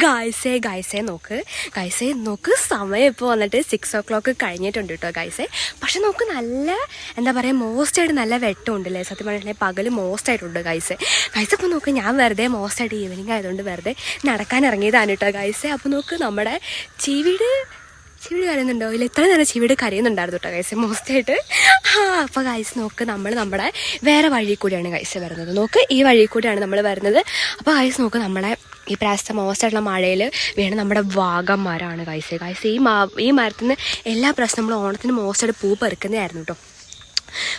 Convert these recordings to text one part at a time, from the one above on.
ഗായ്സേ നോക്ക് സമയം ഇപ്പോൾ വന്നിട്ട് 6 o'clock കഴിഞ്ഞിട്ടുണ്ട് കേട്ടോ ഗായ്സേ. പക്ഷെ നോക്ക് നല്ല എന്താ പറയുക മോസ്റ്റായിട്ട് നല്ല വെട്ടമുണ്ടല്ലേ, സത്യം പറഞ്ഞിട്ടുണ്ടെങ്കിൽ പകൽ മോസ്റ്റായിട്ടുണ്ട് ഗായ്സേ. അപ്പോൾ നോക്ക് ഞാൻ വെറുതെ മോസ്റ്റായിട്ട് ഈവനിങ് ആയതുകൊണ്ട് വെറുതെ നടക്കാൻ ഇറങ്ങിയതാണ് കേട്ടോ ഗായ്സേ. അപ്പോൾ നോക്ക് നമ്മുടെ ചീവീട് കരയുന്നുണ്ടോ ഇല്ല, ഇത്ര നേരം ചീവീട് കരയുന്നുണ്ടായിരുന്നു കേട്ടോ ഗൈസ് മോസ്റ്റായിട്ട്. അപ്പോൾ ഗൈസ് നോക്ക് നമ്മൾ നമ്മുടെ വേറെ വഴി കൂടിയാണ് ഗൈസ് വരുന്നത്. നോക്ക് ഈ വഴി കൂടിയാണ് നമ്മൾ വരുന്നത്. അപ്പോൾ ഗൈസ് നോക്ക് നമ്മളെ ഈ പ്രാവശ്യത്തെ മോസ്റ്റായിട്ടുള്ള മഴയിൽ വീണ് നമ്മുടെ വാഗന്മാരാണ് ഗൈസ്. ഈ മരത്തിൽ നിന്ന് എല്ലാ പ്രാവശ്യം നമ്മൾ ഓണത്തിന് മോസ്റ്റായിട്ട് പൂ പെറുക്കുന്നതായിരുന്നു കേട്ടോ.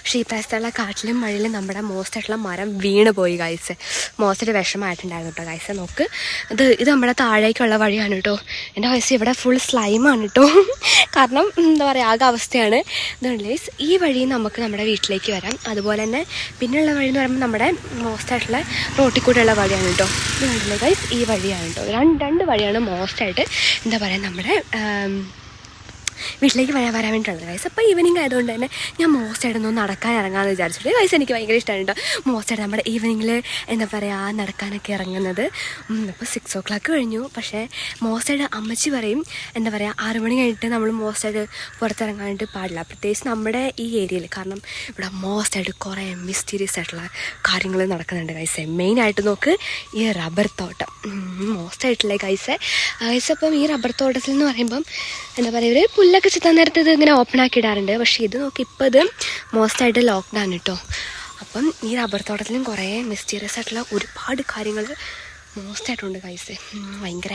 പക്ഷേ ഈ പ്രാവശ്യത്തുള്ള കാട്ടിലും മഴയിലും നമ്മുടെ മോസ്റ്റായിട്ടുള്ള മരം വീണ് പോയി ഗൈസ്. മോസ്റ്റായിട്ട് വിഷമമായിട്ടുണ്ടായിരുന്നു കേട്ടോ ഗൈസ്. നോക്ക് ഇത് നമ്മുടെ താഴേക്കുള്ള വഴിയാണ് കേട്ടോ. എൻ്റെ ഗൈസ് ഇവിടെ ഫുൾ സ്ലൈമാണ് കേട്ടോ. കാരണം എന്താ പറയുക ആകെ അവസ്ഥയാണ്. ഇതുകൊണ്ട് ഗൈസ് ഈ വഴി നമുക്ക് നമ്മുടെ വീട്ടിലേക്ക് വരാം. അതുപോലെ തന്നെ പിന്നെയുള്ള വഴി എന്ന് പറയുമ്പോൾ നമ്മുടെ മോസ്റ്റായിട്ടുള്ള റോട്ടിൽ കൂടെയുള്ള വഴിയാണ് കേട്ടോ. ഇതുകൊണ്ടില്ലേ ഗൈസ് ഈ വഴിയാണ് കേട്ടോ. രണ്ട് വഴിയാണ് മോസ്റ്റായിട്ട് എന്താ പറയുക നമ്മുടെ വീട്ടിലേക്ക് വരാൻ വേണ്ടിയിട്ടുള്ളത് ഗൈസ്. അപ്പോൾ ഈവനിങ് ആയതുകൊണ്ട് തന്നെ ഞാൻ മോസ്റ്റായിട്ടൊന്ന് നടക്കാൻ ഇറങ്ങാമെന്ന് വിചാരിച്ചിട്ട് ഗൈസ്. എനിക്ക് ഭയങ്കര ഇഷ്ടമാണ് കേട്ടോ മോസ്റ്റായിട്ട് നമ്മുടെ ഈവനിങ്ങിൽ എന്താ പറയുക നടക്കാനൊക്കെ ഇറങ്ങുന്നത്. അപ്പോൾ 6 o'clock കഴിഞ്ഞു. പക്ഷേ മോസ്റ്റായിട്ട് അമ്മച്ചി പറയും എന്താ പറയുക 6 മണി കഴിഞ്ഞിട്ട് നമ്മൾ മോസ്റ്റായിട്ട് പുറത്തിറങ്ങാനായിട്ട് പാടില്ല, പ്രത്യേകിച്ച് നമ്മുടെ ഈ ഏരിയയിൽ. കാരണം ഇവിടെ മോസ്റ്റായിട്ട് കുറേ മിസ്റ്റീരിയസ് ആയിട്ടുള്ള കാര്യങ്ങൾ നടക്കുന്നുണ്ട് ഗൈസ്. മെയിനായിട്ട് നോക്ക് ഈ റബ്ബർ തോട്ടം മോസ്റ്റായിട്ടില്ലേ ഗൈസ്. അപ്പം ഈ റബ്ബർ തോട്ടത്തിൽ എന്ന് പറയുമ്പം എന്താ പറയുക ഒരു പുല്ലൊക്കെ ചിത്താൻ നേരത്ത് ഇത് ഇങ്ങനെ ഓപ്പൺ ആക്കി ഇടാറുണ്ട്. പക്ഷേ ഇത് നോക്കി ഇപ്പോൾ ഇത് മോസ്റ്റായിട്ട് ലോക്ക്ഡൗൺ കേട്ടോ. അപ്പം ഈ റബ്ബർ തോട്ടത്തിലും കുറേ മിസ്റ്റീരിയസ് ആയിട്ടുള്ള ഒരുപാട് കാര്യങ്ങൾ മോസ്റ്റായിട്ടുണ്ട് ഗൈസ്. ഭയങ്കര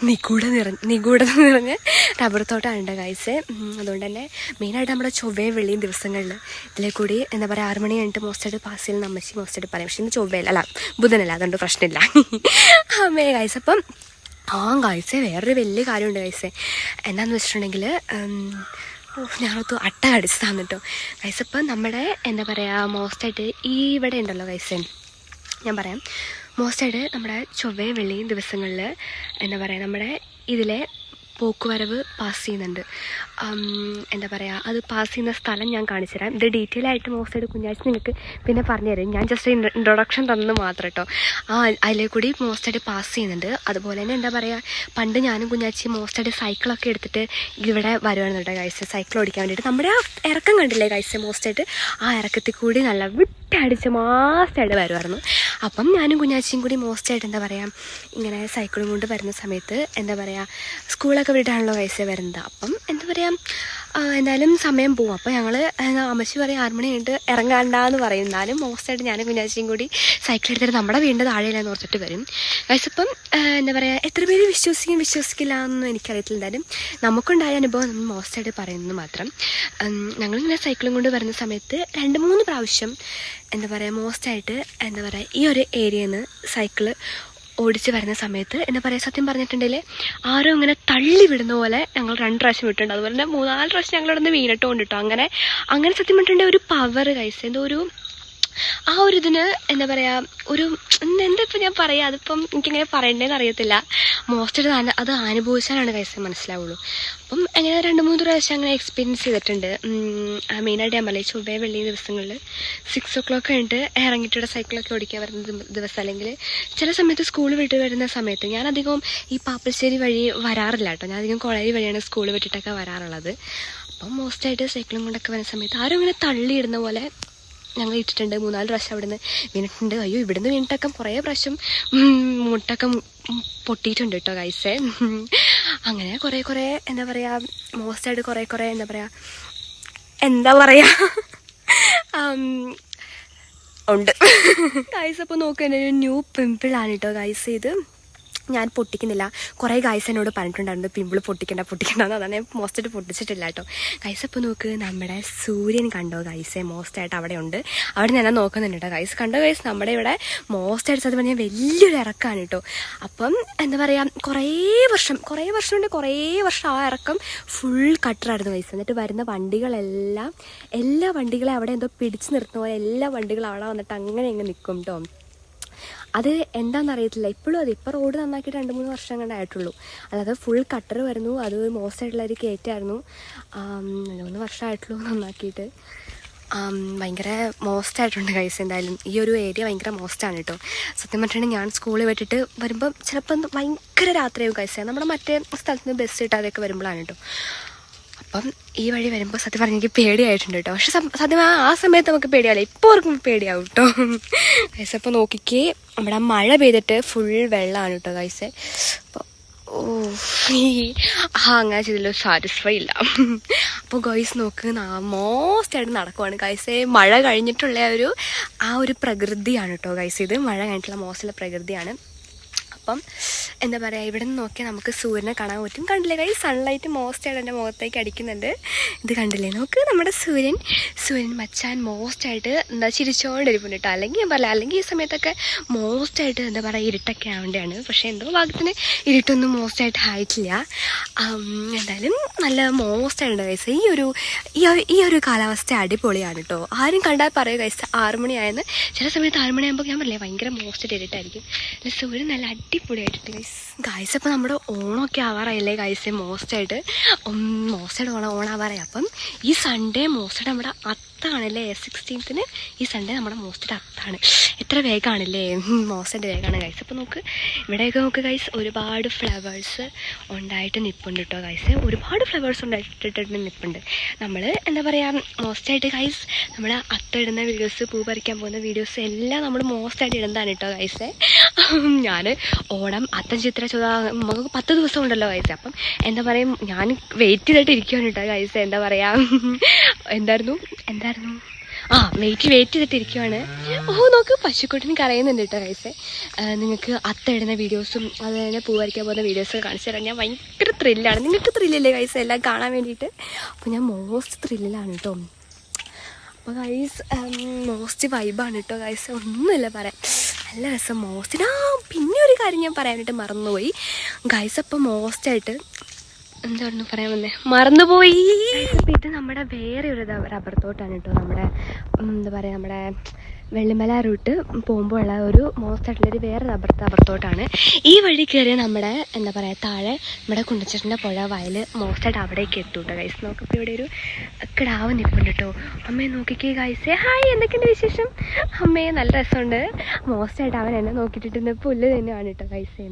നിഗൂഢത നിറഞ്ഞ റബ്ബർ തോട്ടമുണ്ട് ഗൈസ്. അതുകൊണ്ട് തന്നെ മെയിനായിട്ട് നമ്മുടെ ചൊവ്വയും വെള്ളിയും ദിവസങ്ങളിൽ ഇതിലെ കൂടി എന്താ പറയുക 6 മണി കഴിഞ്ഞിട്ട് മോസ്റ്റായിട്ട് പാസ് ചെയ്യുന്ന അമ്മച്ചി മോസ്റ്റായിട്ട് പറയും. പക്ഷേ ഇന്ന് ചൊവ്വയില്ല ബുധനല്ല, അതുകൊണ്ട് പ്രശ്നമില്ല അമ്മേ ഗൈസ്. അപ്പം ഗൈസേ വേറൊരു വലിയ കാര്യമുണ്ട് ഗൈസേ. എന്താണെന്ന് വെച്ചിട്ടുണ്ടെങ്കിൽ ഞാനൊത്ത് അട്ട കടിച്ചതാണ് കേട്ടോ ഗൈസ്. അപ്പം നമ്മുടെ എന്താ പറയുക മോസ്റ്റായിട്ട് ഈ ഇവിടെ ഉണ്ടല്ലോ ഗൈസേ, ഞാൻ പറയാം മോസ്റ്റായിട്ട് നമ്മുടെ ചൊവ്വയും വെള്ളിയും ദിവസങ്ങളിൽ എന്താ പറയുക നമ്മുടെ ഇതിലെ പോക്കുവരവ് പാസ് ചെയ്യുന്നുണ്ട്. എന്താ പറയുക അത് പാസ് ചെയ്യുന്ന സ്ഥലം ഞാൻ കാണിച്ചു തരാം. ഇത് ഡീറ്റെയിൽ ആയിട്ട് മോസ്റ്റായിട്ട് കുഞ്ഞാഴ്ച നിങ്ങൾക്ക് പിന്നെ പറഞ്ഞുതരും. ഞാൻ ജസ്റ്റ് ഇൻട്രൊഡക്ഷൻ തന്നത് മാത്രം കേട്ടോ. അതിലെ കൂടി മോസ്റ്റായിട്ട് പാസ് ചെയ്യുന്നുണ്ട്. അതുപോലെ തന്നെ എന്താ പറയുക പണ്ട് ഞാനും കുഞ്ഞാച്ചി മോസ്റ്റായിട്ട് സൈക്കിളൊക്കെ എടുത്തിട്ട് ഇവിടെ വരുവാണ് കേട്ടോ ഗൈസ്, സൈക്കിൾ ഓടിക്കാൻ വേണ്ടിയിട്ട്. നമ്മുടെ ആ ഇറക്കം കണ്ടില്ലേ ഗൈസ്, മോസ്റ്റായിട്ട് ആ ഇറക്കത്തിൽ കൂടി നല്ല വിട്ടടിച്ച് മാസ്റ്റായിട്ട് വരുമായിരുന്നു. അപ്പം ഞാനും കുഞ്ഞാച്ചിയും കൂടി മോസ്റ്റായിട്ട് എന്താ പറയുക ഇങ്ങനെ സൈക്കിളും കൊണ്ട് വരുന്ന സമയത്ത് എന്താ പറയുക സ്കൂളൊക്കെ വിട്ടാണല്ലോ ഗൈസ് വരുന്നത്. അപ്പം എന്താ പറയുക എന്തായാലും സമയം പോവും. അപ്പോൾ ഞങ്ങൾ അമ്മച്ചി പറയും 6 മണി കഴിഞ്ഞിട്ട് ഇറങ്ങാണ്ടെന്ന് പറയും. എന്നാലും മോസ്റ്റായിട്ട് ഞാനും കുഞ്ഞാച്ചിയും കൂടി സൈക്കിൾ എടുത്തിട്ട് നമ്മുടെ വീടിൻ്റെ താഴെയില്ലെന്ന് ഓർത്തിട്ട് വരും ഗൈസ്. ഇപ്പം എന്താ പറയുക എത്ര പേര് വിശ്വസിക്കില്ല എന്നൊന്നും എനിക്കറിയത്തില്ല. എന്തായാലും നമുക്കുണ്ടായ അനുഭവം നമ്മൾ മോസ്റ്റായിട്ട് പറയുന്നത് മാത്രം. ഞങ്ങളിങ്ങനെ സൈക്കിളും കൊണ്ട് വരുന്ന സമയത്ത് 2-3 പ്രാവശ്യം എന്താ പറയുക മോസ്റ്റായിട്ട് എന്താ പറയുക ഈ ഒരു ഏരിയയിൽ നിന്ന് സൈക്കിള് ഓടിച്ച് വരുന്ന സമയത്ത് എന്താ പറയുക സത്യം പറഞ്ഞിട്ടുണ്ടെങ്കിൽ ആരോ ഇങ്ങനെ തള്ളി വിടുന്ന പോലെ ഞങ്ങൾ 2 പ്രാവശ്യം വിട്ടിട്ടുണ്ട്. അതുപോലെ തന്നെ 3-4 പ്രാവശ്യം ഞങ്ങളിവിടെ നിന്ന് വീണിട്ടുകൊണ്ട് കേട്ടോ. അങ്ങനെ സത്യം പറഞ്ഞിട്ടുണ്ടെങ്കിൽ ഒരു പവർ കൈസ് എന്തോ ഒരു ആ ഒരു ഇതിന് എന്താ പറയുക ഒരു എന്താ ഇപ്പം ഞാൻ പറയുക അതിപ്പം എനിക്കിങ്ങനെ പറയണ്ടേന്ന് അറിയത്തില്ല. മോസ്റ്റായിട്ട് അത് അനുഭവിച്ചാലാണ് കൈസ് മനസ്സിലാവുള്ളൂ. അപ്പം അങ്ങനെ 2-3 പ്രാവശ്യം അങ്ങനെ എക്സ്പീരിയൻസ് ചെയ്തിട്ടുണ്ട്. മെയിനായിട്ട് ഞാൻ പറയും ചൊവ്വ വെള്ളി ദിവസങ്ങളിൽ 6 o'clock കഴിഞ്ഞിട്ട് ഇറങ്ങിയിട്ട് സൈക്കിളൊക്കെ ഓടിക്കാൻ വരുന്ന ദിവസം, അല്ലെങ്കിൽ ചില സമയത്ത് സ്കൂൾ വിട്ട് വരുന്ന സമയത്ത് ഞാൻ അധികം ഈ പാപ്പശ്ശേരി വഴി വരാറില്ല കേട്ടോ. ഞാൻ അധികം കോളേജ് വഴിയാണ് സ്കൂൾ വിട്ടിട്ടൊക്കെ വരാറുള്ളത്. അപ്പം മോസ്റ്റായിട്ട് സൈക്കിളും കൊണ്ടൊക്കെ വരുന്ന സമയത്ത് ആരും ഇങ്ങനെ തള്ളിയിടുന്ന പോലെ ഞങ്ങൾ ഇട്ടിട്ടുണ്ട്. 3-4 പ്രാവശ്യം അവിടെ നിന്ന് വീണിട്ടുണ്ട്. അയ്യോ ഇവിടുന്ന് വീണിട്ടൊക്കെ കുറേ പ്രാവശ്യം മുട്ടൊക്കെ പൊട്ടിയിട്ടുണ്ട് കേട്ടോ ഗൈസേ. അങ്ങനെ കുറേ എന്താ പറയുക മോസ്റ്റായിട്ട് കുറേ എന്താ പറയുക ഉണ്ട് ഗൈസ്. അപ്പോൾ നോക്കുക ഒരു ന്യൂ പിമ്പിളാണ് കേട്ടോ ഗൈസ്. ഇത് ഞാൻ പൊട്ടിക്കുന്നില്ല. കുറേ ഗൈസ് എന്നോട് പറഞ്ഞിട്ടുണ്ടായിരുന്നു പിമ്പിൾ പൊട്ടിക്കണ്ടെന്ന്. അതാണ് ഞാൻ മോസ്റ്റായിട്ട് പൊട്ടിച്ചിട്ടില്ല കേട്ടോ ഗൈസ്. അപ്പോൾ നോക്ക് നമ്മുടെ സൂര്യൻ കണ്ടോ ഗൈസേ മോസ്റ്റായിട്ട് അവിടെ ഉണ്ട്. അവിടെ ഞാൻ നോക്കുന്നുണ്ട് കേട്ടോ ഗൈസ്. കണ്ടോ ഗൈസ് നമ്മുടെ ഇവിടെ മോസ്റ്റായിട്ട് സത്യം പറഞ്ഞാൽ വലിയൊരു ഇറക്കമാണ് കേട്ടോ. അപ്പം എന്താ പറയുക കുറേ വർഷം ആ ഇറക്കം ഫുൾ കട്ടറായിരുന്നു ഗൈസ്. എന്നിട്ട് വരുന്ന എല്ലാ വണ്ടികളെ അവിടെ എന്തോ പിടിച്ച് നിർത്തുന്ന പോലെ എല്ലാ വണ്ടികളും അവിടെ വന്നിട്ട് അങ്ങനെ നിൽക്കും കേട്ടോ. അത് എന്താണെന്നറിയത്തില്ല ഇപ്പോഴും. ഇപ്പോൾ റോഡ് നന്നാക്കിയിട്ട് 2-3 വർഷം കണ്ടായിട്ടുള്ളൂ. അല്ലാതെ ഫുൾ കട്ടർ വരുന്നു. അത് മോസ്റ്റായിട്ടുള്ള ഒരു കയറ്റായിരുന്നു. 3 വർഷമായിട്ടുള്ളൂ നന്നാക്കിയിട്ട്. ഭയങ്കര മോസ്റ്റായിട്ടുണ്ട് ഗൈസ്. എന്തായാലും ഈ ഒരു ഏരിയ ഭയങ്കര മോസ്റ്റാണ് കേട്ടോ. സത്യം പറഞ്ഞിട്ടുണ്ടെങ്കിൽ ഞാൻ സ്കൂളിൽ വിട്ടിട്ട് വരുമ്പം ചിലപ്പം ഭയങ്കര രാത്രിയാവും ഗൈസ്. നമ്മുടെ മറ്റേ സ്ഥലത്ത് നിന്ന് ബസ് കിട്ടാതെയൊക്കെ വരുമ്പോഴാണ് കേട്ടോ. അപ്പം ഈ വഴി വരുമ്പോൾ സത്യം പറഞ്ഞാൽ എനിക്ക് പേടിയായിട്ടുണ്ട് കേട്ടോ. പക്ഷെ സത്യം ആ സമയത്ത് നമുക്ക് പേടിയാവില്ല, ഇപ്പോൾ ഓർക്കും പേടിയാവും കേട്ടോ ഗൈസ്. അപ്പോൾ നോക്കിക്കേ, നമ്മുടെ മഴ പെയ്തിട്ട് ഫുൾ വെള്ളമാണ് കേട്ടോ ഗൈസ്. അപ്പോൾ അങ്ങനെ ചെയ്തല്ലോ സാറ്റിസ്ഫൈ ഇല്ല. അപ്പോൾ ഗൈസ് നോക്ക്, മോസ്റ്റായിട്ട് നടക്കുവാണ് ഗൈസ്. മഴ കഴിഞ്ഞിട്ടുള്ള ആ ഒരു പ്രകൃതിയാണ് കേട്ടോ ഗൈസ്. ഇത് മഴ കഴിഞ്ഞിട്ടുള്ള മോശമുള്ള പ്രകൃതിയാണ്. അപ്പം എന്താ പറയുക, ഇവിടെ നിന്ന് നോക്കിയാൽ നമുക്ക് സൂര്യനെ കാണാൻ പറ്റും. കണ്ടില്ലേ കൈ, സൺലൈറ്റ് മോസ്റ്റായിട്ട് എൻ്റെ മുഖത്തേക്ക് അടിക്കുന്നുണ്ട്. ഇത് കണ്ടില്ലേ, നമുക്ക് നമ്മുടെ സൂര്യൻ മച്ചാൻ മോസ്റ്റായിട്ട് എന്താ ചിരിച്ചോണ്ടിരിപ്പുണ്ട് കേട്ടോ. അല്ലെങ്കിൽ ഞാൻ പറയാം, അല്ലെങ്കിൽ ഈ സമയത്തൊക്കെ മോസ്റ്റായിട്ട് എന്താ പറയുക ഇരുട്ടൊക്കെ ആവേണ്ടതാണ്. പക്ഷേ എന്തോ ഭാഗത്തിന് ഇരുട്ടൊന്നും മോസ്റ്റായിട്ട് ആയിട്ടില്ല. എന്തായാലും നല്ല മോസ്റ്റായിട്ടുണ്ട് കൈസ്. ഈ ഒരു കാലാവസ്ഥ അടിപൊളിയാണ് കേട്ടോ. ആരും കണ്ടാൽ പറയുക കൈസ് 6 മണിയായെന്ന്. ചില സമയത്ത് 6 മണിയാകുമ്പോൾ ഞാൻ പറയില്ലേ ഭയങ്കര മോസ്റ്റായിട്ട് ഇരുട്ടായിരിക്കും. സൂര്യൻ നല്ല അടിപൊളിയായിട്ടുണ്ട് ഗൈസ്. അപ്പോൾ നമ്മുടെ ഓണമൊക്കെ ആവാറായില്ലേ ഗൈസ്. മോസ്റ്റായിട്ട് ഓണാവാറായി. അപ്പം ഈ സൺഡേ മോസ്റ്റായിട്ട് നമ്മുടെ അത്താണല്ലേ, 16th ഈ സൺഡേ നമ്മുടെ മോസ്റ്റായിട്ട് അത്താണ്. എത്ര വേഗമാണല്ലേ, മോസ്റ്റായിട്ട് വേഗമാണ് ഗൈസ്. അപ്പോൾ നോക്ക്, ഇവിടെയൊക്കെ നോക്ക് ഗൈസ്, ഒരുപാട് ഫ്ലവേഴ്സ് ഉണ്ടായിട്ട് നിൽപ്പുണ്ട് കേട്ടോ ഗൈസ്. ഒരുപാട് ഫ്ലവേഴ്സ് ഉണ്ടായിട്ടിട്ട് നിൽപ്പുണ്ട്. നമ്മൾ എന്താ പറയുക, മോസ്റ്റായിട്ട് ഗൈസ് നമ്മൾ അത്തിടുന്ന വീഡിയോസ്, പൂ പറിക്കാൻ പോകുന്ന വീഡിയോസ് എല്ലാം നമ്മൾ മോസ്റ്റായിട്ട് ഇടുന്നതാണ് കേട്ടോ ഗൈസ്. ഞാൻ ഓണം, അത്തം, ചിത്ര, ചുത നമുക്ക് 10 ദിവസം ഉണ്ടല്ലോ ഗൈസ്. അപ്പം എന്താ പറയുക, ഞാൻ വെയിറ്റ് ചെയ്തിട്ട് ഇരിക്കുകയാണ് കേട്ടോ ഗൈസ്. എന്താ പറയുക, എന്തായിരുന്നു വെയിറ്റ് ചെയ്തിട്ടിരിക്കുവാണ്. നോക്ക്, പശുക്കുട്ടിന് കരയുന്നുണ്ട് കേട്ടോ ഗൈസ്. നിങ്ങൾക്ക് അത്തയിടുന്ന വീഡിയോസും അതുപോലെ തന്നെ പൂ വരയ്ക്കാൻ പോകുന്ന വീഡിയോസൊക്കെ കാണിച്ചു തരാം. ഞാൻ ഭയങ്കര ത്രില്ലാണ്. നിങ്ങൾക്ക് ത്രില്ലല്ലേ ഗൈസ് എല്ലാം കാണാൻ വേണ്ടിയിട്ട്? അപ്പോൾ ഞാൻ മോസ്റ്റ് ത്രില്ലിലാണ് കേട്ടോ. അപ്പോൾ ഗൈസ് മോസ്റ്റ് വൈബാണ് കേട്ടോ ഗൈസ്. ഒന്നുമില്ല പറയാൻ, നല്ല രസം മോസ്റ്റിന്. പിന്നെ ഒരു കാര്യം ഞാൻ പറയാനായിട്ട് മറന്നുപോയി ഗൈസ്. അപ്പോൾ മോസ്റ്റായിട്ട് എന്തായിരുന്നു പറയാൻ വന്നേ, മറന്നുപോയി. ഇത് നമ്മുടെ വേറെ ഒരു റബ്ബർ തോട്ടാണ് കേട്ടോ. നമ്മുടെ എന്താ പറയുക, നമ്മുടെ വെള്ളിമല റൂട്ട് പോകുമ്പോൾ ഉള്ള ഒരു മോസ്റ്റായിട്ടുള്ളൊരു വേറെ റബ്ബർ തോട്ടാണ്. ഈ വഴി കയറിയ നമ്മുടെ എന്താ പറയുക, താഴെ നമ്മുടെ കുണ്ടച്ചേട്ടൻ്റെ പുഴ വയൽ മോസ്റ്റായിട്ട് അവിടേക്ക് എത്തും കേട്ടോ ഗൈസ്. നോക്കിപ്പോൾ ഇവിടെ ഒരു കിടാവ് നിൽപ്പുണ്ട് കേട്ടോ. അമ്മയെ നോക്കിക്കേ ഗൈസേ. ഹായ്, എന്തൊക്കെയുണ്ട് വിശേഷം? അമ്മയെ നല്ല രസമുണ്ട്. മോസ്റ്റായിട്ട് അവൻ എന്നെ നോക്കിയിട്ടിട്ട് പുല്ല് തന്നെയാണ് കേട്ടോ ഗൈസേ.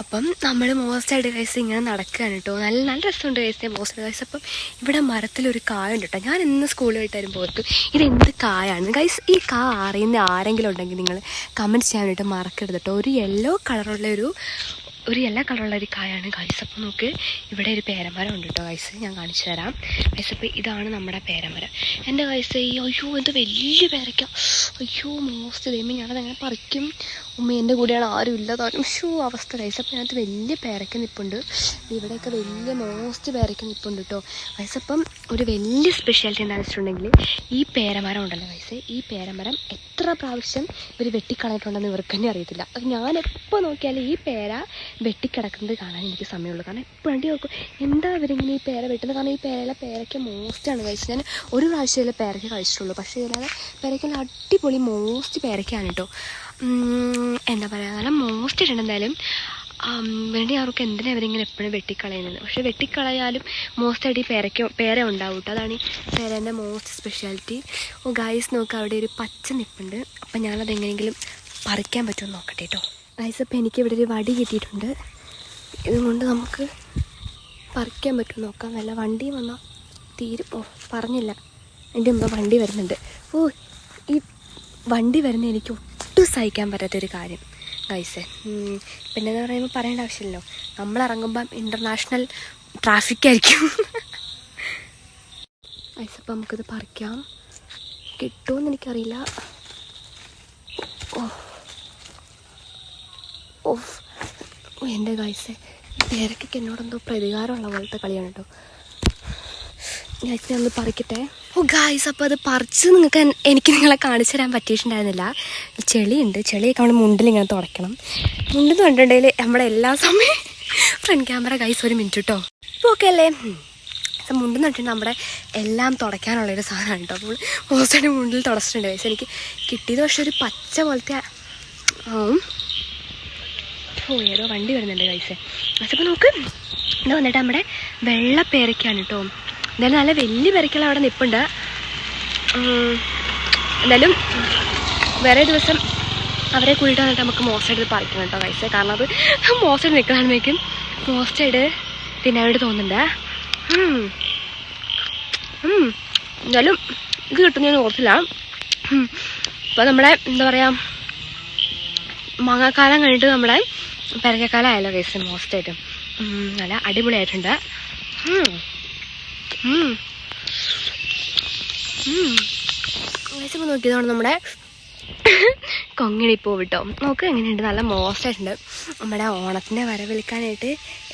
അപ്പം നമ്മൾ മോസ്റ്റായിട്ട് ഗൈസ് ഇങ്ങനെ നടക്കുകയാണ് കേട്ടോ. നല്ല രസമുണ്ട് ഗൈസ് മോസ്റ്റ് ഗൈസ്. അപ്പം ഇവിടെ മരത്തിലൊരു കായുണ്ട് കേട്ടോ. ഞാൻ ഇന്ന് സ്കൂളിൽ വിട്ട് വരുമ്പോൾ ഓർത്തു ഇതെന്ത് കായാണ് ഗൈസ്. ഈ കാ അറിയുന്ന ആരെങ്കിലും ഉണ്ടെങ്കിൽ നിങ്ങൾ കമൻറ്റ് ചെയ്യാൻ വേണ്ടിയിട്ട് മറക്കരുത് കേട്ടോ. ഒരു യെല്ലോ കളറുള്ള ഒരു കായാണ് ഗൈസ്. അപ്പോൾ നോക്ക്, ഇവിടെ ഒരു പേരമരം ഉണ്ട് കേട്ടോ ഗൈസ്. ഞാൻ കാണിച്ചു തരാം ഗൈസ്. അപ്പോൾ ഇതാണ് നമ്മുടെ പേരമരം. എൻ്റെ ഗൈസ്, അയ്യോ എന്ത് വലിയ പേരയ്ക്ക. അയ്യോ മോസ്റ്റ് ദൈവം, ഞാനതങ്ങനെ പറിക്കും. ഉമ്മ എൻ്റെ കൂടെയാണ്, ആരും ഇല്ലാതാരും. അവസ്ഥ ഗൈസ്. അപ്പോൾ അതിനകത്ത് വലിയ പേരയ്ക്ക നിൽപ്പുണ്ട്. ഇവിടെയൊക്കെ വലിയ മോസ്റ്റ് പേരയ്ക്ക നിൽപ്പുണ്ട് കേട്ടോ ഗൈസ്. അപ്പം ഒരു വലിയ സ്പെഷ്യാലിറ്റി എന്താണെന്ന് വെച്ചിട്ടുണ്ടെങ്കിൽ ഈ പേരമരം ഉണ്ടല്ലോ ഗൈസ്. ഈ പേരമരം എത്ര പ്രാവശ്യം ഇവർ വെട്ടിക്കളഞ്ഞിട്ടുണ്ടെന്ന് ഇവർക്ക് തന്നെ അറിയത്തില്ല. അത് ഞാൻ എപ്പോൾ നോക്കിയാലും ഈ പേര വെട്ടിക്കിടക്കുന്നത് കാണാൻ എനിക്ക് സമയമുള്ളൂ. കാരണം എപ്പോഴും വണ്ടി നോക്കും എന്താ ഇവരിങ്ങനെ ഈ പേര വെട്ടുന്നത്. കാരണം ഈ പേരയ്ക്ക് മോസ്റ്റാണ് കഴിച്ചത്. ഞാൻ ഒരു പ്രാവശ്യമല്ലേ പേരയ്ക്ക് കഴിച്ചിട്ടുള്ളൂ. പക്ഷേ ഇതില്ലാതെ പേരയ്ക്ക് അടിപൊളി മോസ്റ്റ് പേരയ്ക്കാണ് കേട്ടോ. എന്താ പറയുക, നല്ല മോസ്റ്റ് ഇട്ടുണ്ട്. എന്തായാലും വേണ്ടി അവർക്ക് എന്തിനാണ് ഇവരിങ്ങനെ എപ്പോഴും വെട്ടിക്കളയുന്നത്. പക്ഷേ വെട്ടിക്കളയാലും മോസ്റ്റായിട്ട് ഈ പേര ഉണ്ടാവും കേട്ടോ. അതാണ് ഈ പേരേൻ്റെ മോസ്റ്റ് സ്പെഷ്യാലിറ്റി. ഗൈസ് നോക്കുക, അവിടെ ഒരു പച്ച നിൽപ്പുണ്ട്. അപ്പം ഞാനതെങ്ങനെയെങ്കിലും പറിക്കാൻ പറ്റുമെന്ന് നോക്കട്ടെ കേട്ടോ ഗൈസ്. അപ്പോൾ എനിക്കിവിടെ ഒരു വടി കിട്ടിയിട്ടുണ്ട്. ഇതുകൊണ്ട് നമുക്ക് പറിക്കാൻ പറ്റുമെന്ന് നോക്കാം. വല്ല വണ്ടിയും വന്നാൽ തീരും. പറഞ്ഞില്ല, എൻ്റെ മുമ്പ് വണ്ടി വരുന്നുണ്ട്. ഈ വണ്ടി വരുന്ന എനിക്ക് ഒട്ടും സഹിക്കാൻ പറ്റാത്തൊരു കാര്യം ഗൈസ്. പിന്നെ എന്ന് പറയുമ്പോൾ പറയേണ്ട ആവശ്യമില്ലല്ലോ, നമ്മളിറങ്ങുമ്പം ഇൻ്റർനാഷണൽ ട്രാഫിക്കായിരിക്കും ഗൈസ്. അപ്പം നമുക്കിത് പറിക്കാം. കിട്ടുമെന്ന് എനിക്കറിയില്ല. എൻ്റെ ഗൈസ്, പേരയ്ക്കൊക്കെ എന്നോടെന്തോ പ്രതികാരമുള്ള പോലത്തെ കളിയാണ് കേട്ടോ. ഞാനൊന്ന് പറിക്കട്ടെ. ഗായ്സ്, അപ്പോൾ അത് പറിച്ച് എനിക്ക് നിങ്ങളെ കാണിച്ചു തരാൻ പറ്റിയിട്ടുണ്ടായിരുന്നില്ല. ചെളിയുണ്ട്, ചെളിയൊക്കെ നമ്മുടെ മുണ്ടിലിങ്ങനെ തുടയ്ക്കണം. മുണ്ടെന്ന് കണ്ടിട്ടുണ്ടെങ്കിൽ നമ്മുടെ എല്ലാ സമയം ഫ്രണ്ട് ക്യാമറ ഗൈസ് ഒരു മിനിറ്റ് കേട്ടോ. ഇപ്പോൾ ഓക്കെ അല്ലേ? മുണ്ടെന്ന് പറഞ്ഞിട്ടുണ്ടെങ്കിൽ നമ്മുടെ എല്ലാം തുടയ്ക്കാനുള്ളൊരു സാധനമാണ് കേട്ടോ. അപ്പോൾ മോസ്റ്റായിട്ട് മുണ്ടിൽ തുടച്ചിട്ടുണ്ട് ഗൈസ്. എനിക്ക് കിട്ടിയത് പക്ഷേ ഒരു പച്ച പോലത്തെ ഏതോ വണ്ടി വരുന്നുണ്ട് ഗൈസ്. അപ്പോൾ നമുക്ക് ഇത് വന്നിട്ട് നമ്മുടെ വെള്ള പേരയ്ക്കാണ് കേട്ടോ. എന്തായാലും നല്ല വലിയ പേരയ്ക്കൽ അവിടെ നിൽപ്പുണ്ട്. എന്തായാലും വേറെ ദിവസം അവരെ കൂടിയിട്ട് വന്നിട്ട് നമുക്ക് മോസ്റ്റേഡ് പറിക്കണം കേട്ടോ ഗൈസ്. കാരണം അത് മോസ്റ്റേഡ് നിൽക്കുന്നതാണെന്നേക്കും മോസ്റ്റേഡ് തിന്നാനായിട്ട് തോന്നുന്നുണ്ട്. എന്തായാലും ഇത് കിട്ടും ഞാൻ ഓർത്തില്ല. ഇപ്പോൾ നമ്മുടെ എന്താ പറയുക, മാങ്ങാക്കാലം കഴിഞ്ഞിട്ട് നമ്മുടെ പെരക്കക്കാലം ആയല്ലോ ഗൈസ്. മോസ്റ്റായിട്ടും നല്ല അടിപൊളിയായിട്ടുണ്ട്. ഗൈസ് ഇപ്പോൾ നോക്കിയതാണ് നമ്മുടെ കൊങ്ങിണിപ്പൂ വിട്ടോ. നോക്ക് എങ്ങനെയുണ്ട്, നല്ല മോസ്റ്റായിട്ടുണ്ട്. നമ്മുടെ ഓണത്തിൻ്റെ വരവേൽക്കാനായിട്ട്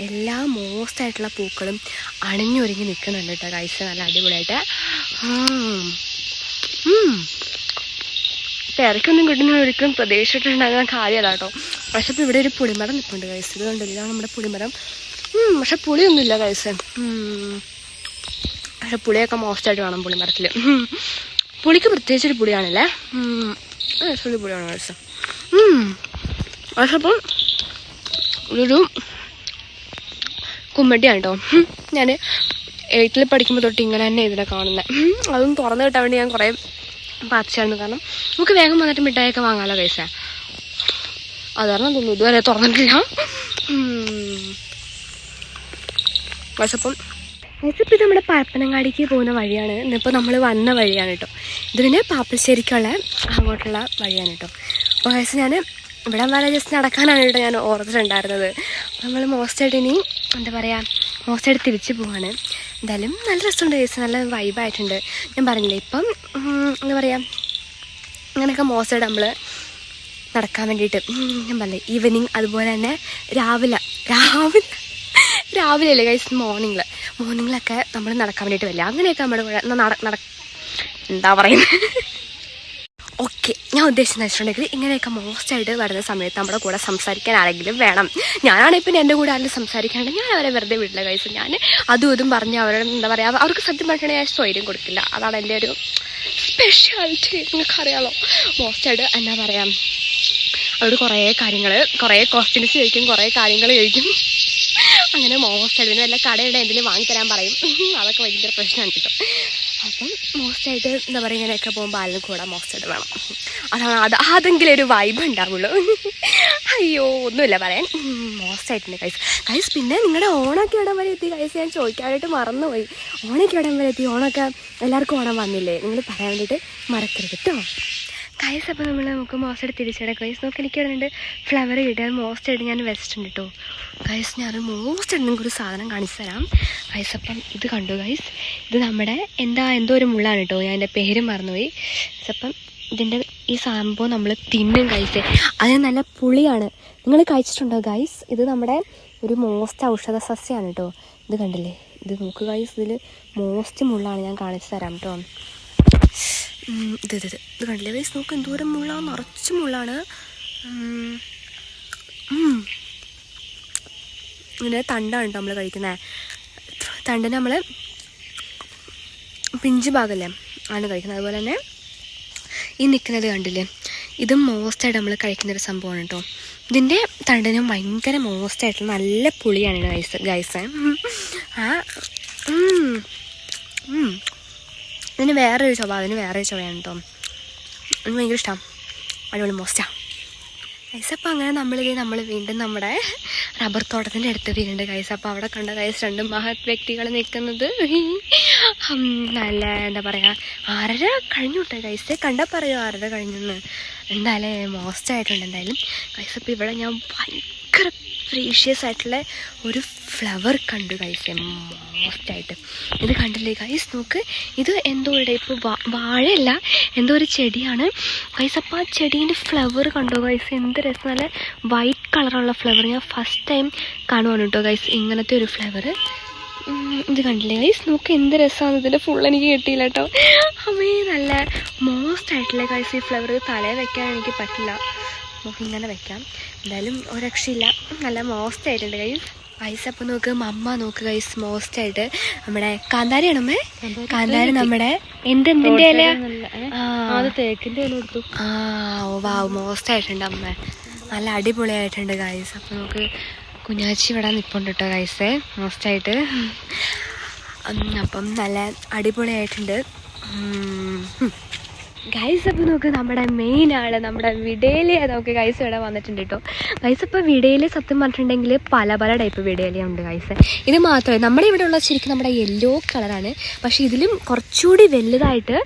എല്ലാ മോസ്റ്റായിട്ടുള്ള പൂക്കളും അണിഞ്ഞൊരുങ്ങി നിൽക്കുന്നുണ്ട് കേട്ടോ ഗൈസ്. നല്ല അടിപൊളിയായിട്ട്. തിരക്കൊന്നും കിട്ടുന്ന ഒരിക്കലും പ്രതീക്ഷിച്ചിട്ടുണ്ടാകുന്ന കാര്യമല്ല കേട്ടോ. പക്ഷെ ഇപ്പോൾ ഇവിടെ ഒരു പുളിമരം നിൽപ്പുണ്ട് ഗൈസ്. ഇത് കണ്ടില്ല, ഇതാണ് നമ്മുടെ പുളിമരം. പക്ഷെ പുളിയൊന്നുമില്ല ഗൈസ്. പക്ഷെ പുളിയൊക്കെ മോസ്റ്റായിട്ട് വേണം പുളിമരത്തിൽ. പുളിക്ക് പ്രത്യേകിച്ചൊരു പുളിയാണല്ലേ, പുളിയാണ് ഗൈസ്. പക്ഷെ അപ്പം ഇതൊരു കുമ്മട്ടിയാണ് കേട്ടോ. ഞാൻ 8ൽ പഠിക്കുമ്പോൾ തൊട്ട് ഇങ്ങനെ തന്നെ ഇതിനെ കാണുന്നത്. അതും തുറന്നു കിട്ടാൻ വേണ്ടി ഞാൻ കുറേ പാർട്ടിച്ചായിരുന്നു. കാരണം നമുക്ക് വേഗം വന്നിട്ട് മിഠായിയൊക്കെ വാങ്ങാമല്ലോ പൈസ. അത് കാരണം തോന്നുന്നു ഇതുവരെ തുറന്നിട്ടില്ല. പക്ഷപ്പം ഇതിപ്പോൾ ഇത് നമ്മുടെ പരപ്പനങ്ങാടിക്ക് പോകുന്ന വഴിയാണ്. ഇന്നിപ്പോൾ നമ്മൾ വന്ന വഴിയാണ് കേട്ടോ. ഇത് പിന്നെ പാപ്പശ്ശേരിക്കുള്ള അങ്ങോട്ടുള്ള വഴിയാണ് കേട്ടോ. അപ്പോൾ വയസ്സ് ഞാൻ ഇവിടെ വരെ ജസ്റ്റ് നടക്കാനാണ് കേട്ടോ ഞാൻ ഓർത്തിട്ടുണ്ടായിരുന്നത്. നമ്മൾ മോസ്റ്റായിട്ട് ഇനി എന്താ പറയുക, മോസ്റ്റായിട്ട് തിരിച്ച് പോവാണ്. എന്തായാലും നല്ല രസമുണ്ട് കേസ്, നല്ല വൈബായിട്ടുണ്ട്. ഞാൻ പറഞ്ഞില്ലേ ഇപ്പം എന്താ പറയുക, അങ്ങനെയൊക്കെ മോസ്റ്റായിട്ട് നമ്മൾ നടക്കാൻ വേണ്ടിയിട്ട് ഞാൻ പറഞ്ഞില്ലേ ഈവനിങ്, അതുപോലെ തന്നെ രാവിലെ അല്ലേ ഗൈസ്, മോർണിംഗിലൊക്കെ നമ്മൾ നടക്കാൻ വേണ്ടിയിട്ട് വരില്ല. അങ്ങനെയൊക്കെ നമ്മുടെ കൂടെ എന്താ പറയുന്നത്. ഓക്കെ, ഞാൻ ഉദ്ദേശിച്ചെന്ന് വെച്ചിട്ടുണ്ടെങ്കിൽ ഇങ്ങനെയൊക്കെ മോസ്റ്റായിട്ട് വരുന്ന സമയത്ത് നമ്മുടെ കൂടെ സംസാരിക്കാൻ ആരെങ്കിലും വേണം. ഞാനാണെങ്കിൽ പിന്നെ എൻ്റെ കൂടെ ആരെങ്കിലും സംസാരിക്കാനുണ്ടെങ്കിൽ ഞാൻ അവരെ വെറുതെ വിടില്ല ഗൈസ്. ഞാൻ അതും ഇതും പറഞ്ഞ് അവരുടെ എന്താ പറയുക, അവർക്ക് സത്യം പറഞ്ഞിട്ടുണ്ടെങ്കിൽ ഞാൻ സ്വൈര്യം കൊടുക്കില്ല. അതാണ് എൻ്റെ ഒരു സ്പെഷ്യാലിറ്റി. നിങ്ങൾക്കറിയാമല്ലോ, മോസ്റ്റായിട്ട് എന്താ പറയുക, അവരോട് കുറേ ക്വസ്റ്റ്യൻസ് ചോദിക്കും, കുറേ കാര്യങ്ങൾ ചോദിക്കും. അങ്ങനെ മോസ്റ്റായിട്ട് വല്ല കടയുടെ എന്തെങ്കിലും വാങ്ങിത്തരാൻ പറയും. അതൊക്കെ ഭയങ്കര പ്രശ്നമാണ് കേട്ടോ. അപ്പം മോസ്റ്റായിട്ട് എന്താ പറയുക, ഇങ്ങനെയൊക്കെ പോകുമ്പോൾ ആരും കൂടെ മോസ്റ്റായിട്ട് വേണം. അതെങ്കിലും ഒരു വൈബ് ഉണ്ടാവുള്ളൂ. അയ്യോ ഒന്നുമില്ല പറയാൻ. മോസ്റ്റായിട്ടുണ്ട് ഗൈസ്. പിന്നെ നിങ്ങളുടെ ഓണമൊക്കെ ഇടം വരെ എത്തി ഗൈസ്, ഞാൻ ചോദിക്കാനായിട്ട് മറന്നുപോയി. ഓണമൊക്കെ ഇടം വരെ എത്തി, ഓണമൊക്കെ എല്ലാവർക്കും ഓണം വന്നില്ലേ, നിങ്ങൾ പറയാൻ വേണ്ടിയിട്ട് മറക്കരുത് കേട്ടോ ഗൈസ്. അപ്പോൾ നമുക്ക് മോസ്റ്റായിട്ട് തിരിച്ചിടാം ഗൈസ്. നോക്കി എനിക്ക് വരുന്നുണ്ട് ഫ്ലവർ കിട്ടാൻ മോസ്റ്റായിട്ട് ഞാൻ വെച്ചിട്ടുണ്ട് കേട്ടോ ഗൈസ്. ഞാൻ മോസ്റ്റായിട്ട് നിങ്ങൾക്കൊരു സാധനം കാണിച്ചു തരാം ഗൈസ്. അപ്പം ഇത് കണ്ടു ഗൈസ്, ഇത് നമ്മുടെ എന്തോ ഒരു മുള്ളാണ് കേട്ടോ, ഞാൻ എൻ്റെ പേര് മറന്നുപോയി. അപ്പം ഇതിൻ്റെ ഈ സംഭവം നമ്മൾ തിന്നും ഗൈസ്. അതിന് നല്ല പുളിയാണ്. നിങ്ങൾ കഴിച്ചിട്ടുണ്ടോ ഗൈസ്? ഇത് നമ്മുടെ ഒരു മോസ്റ്റ് ഔഷധ സസ്യമാണ് കേട്ടോ. ഇത് കണ്ടില്ലേ, ഇത് നോക്ക് ഗൈസ്, ഇതിൽ മോസ്റ്റ് മുള്ളാണ്. ഞാൻ കാണിച്ചു തരാം കേട്ടോ. ഇത് കണ്ടില്ലേ ഗൈസ്, നോക്ക് എന്തോരം മുള്ളാണ്, നിറച്ച് മുള്ളാണ്. ഇങ്ങനെ തണ്ടാണ് കേട്ടോ നമ്മൾ കഴിക്കുന്നത്. തണ്ടിന് നമ്മൾ പിഞ്ച് ഭാഗമല്ലേ ആണ് കഴിക്കുന്നത്. അതുപോലെ തന്നെ ഈ നിൽക്കുന്നത് കണ്ടില്ലേ, ഇതും മോസ്റ്റായിട്ട് നമ്മൾ കഴിക്കുന്നൊരു സംഭവമാണ് കേട്ടോ. ഇതിൻ്റെ തണ്ടിനും ഭയങ്കര മോസ്റ്റായിട്ടുള്ള നല്ല പുളിയാണ് ഗൈസ്. ഇതിന് വേറൊരു ചുവയാണ് കേട്ടോ. എനിക്ക് ഭയങ്കര ഇഷ്ടമാണ്, അടിപൊളി മോസ്റ്റാണ് ഗൈസ്. അപ്പോൾ അങ്ങനെ നമ്മൾ വീണ്ടും നമ്മുടെ റബ്ബർ തോട്ടത്തിൻ്റെ അടുത്ത് വീണ്ടുണ്ട് ഗൈസ്. അപ്പോൾ അവിടെ കണ്ട ഗൈസ് 2 മഹത് വ്യക്തികൾ നിൽക്കുന്നത്. നല്ല എന്താ പറയുക, 6:30 കഴിഞ്ഞു വിട്ടെ ഗൈസ്. കണ്ടാൽ പറയുമോ 6:30 കഴിഞ്ഞെന്ന്. എന്തായാലും മോസ്റ്റായിട്ടുണ്ട് എന്തായാലും ഗൈസ്. അപ്പോൾ ഇവിടെ ഞാൻ ഭയങ്കര പ്രീഷ്യസ് ആയിട്ടുള്ള ഒരു ഫ്ലവർ കണ്ടു ഗൈസ്, മോസ്റ്റായിട്ട്. ഇത് കണ്ടില്ലേ ഗൈസ്, നോക്ക്, ഇത് എന്തോ ഒരു ടൈപ്പ് വാഴയല്ല, എന്തോ ഒരു ചെടിയാണ് ഗൈസ്. അപ്പോൾ ആ ചെടീൻ്റെ ഫ്ലവർ കണ്ടോ ഗൈസ്, എന്ത് രസം, നല്ല വൈറ്റ് കളറുള്ള ഫ്ലവർ. ഞാൻ ഫസ്റ്റ് ടൈം കാണുവാണ് കേട്ടോ ഗൈസ് ഇങ്ങനത്തെ ഒരു ഫ്ലവർ. ഇത് കണ്ടില്ലേ ഗൈസ്, നോക്ക് എന്ത് രസമാണ്. ഇതിൻ്റെ ഫുൾ എനിക്ക് കിട്ടിയില്ല കേട്ടോ. അമ്മേ നല്ല മോസ്റ്റായിട്ടില്ലേ ഗൈസ് ഈ ഫ്ലവർ. തലയിൽ വെക്കാൻ എനിക്ക് പറ്റില്ല, നമുക്ക് ഇങ്ങനെ വെക്കാം. എന്തായാലും ഒരു രക്ഷയില്ല, നല്ല മോസ്റ്റായിട്ടുണ്ട് ഗൈസ്. അപ്പോൾ നോക്ക് മമ്മ നോക്ക് ഗൈസ്, മോസ്റ്റായിട്ട് നമ്മുടെ കാന്താരിയാണ് അമ്മേ. കാന്താരി നമ്മുടെ എന്തിൻ്റെ ഇല, തേക്കിൻ്റെ ഇല എടുത്തു. മോസ്റ്റായിട്ടുണ്ട് അമ്മ, നല്ല അടിപൊളിയായിട്ടുണ്ട് ഗൈസ്. അപ്പോൾ നമുക്ക് കുഞ്ഞാച്ചി ഇവിടെ നിൽപ്പുണ്ട് കേട്ടോ ഗൈസ്, മോസ്റ്റായിട്ട്. അപ്പം നല്ല അടിപൊളിയായിട്ടുണ്ട്. ഗൈസ് അപ്പോൾ നോക്ക് നമ്മുടെ മെയിൻ ആള് നമ്മുടെ വിടേലിയ നമുക്ക് ഗൈസ് ഇവിടെ വന്നിട്ടുണ്ട് കേട്ടോ. ഗൈസ് ഇപ്പോൾ വിടേലി സത്യം പറഞ്ഞിട്ടുണ്ടെങ്കിൽ പല പല ടൈപ്പ് വിടേലിയ ഉണ്ട് ഗൈസ്. ഇത് മാത്രമേ നമ്മുടെ ഇവിടെ ഉള്ള ശരിക്കും നമ്മുടെ യെല്ലോ കളറാണ്. പക്ഷേ ഇതിലും കുറച്ചുകൂടി വലുതായിട്ട്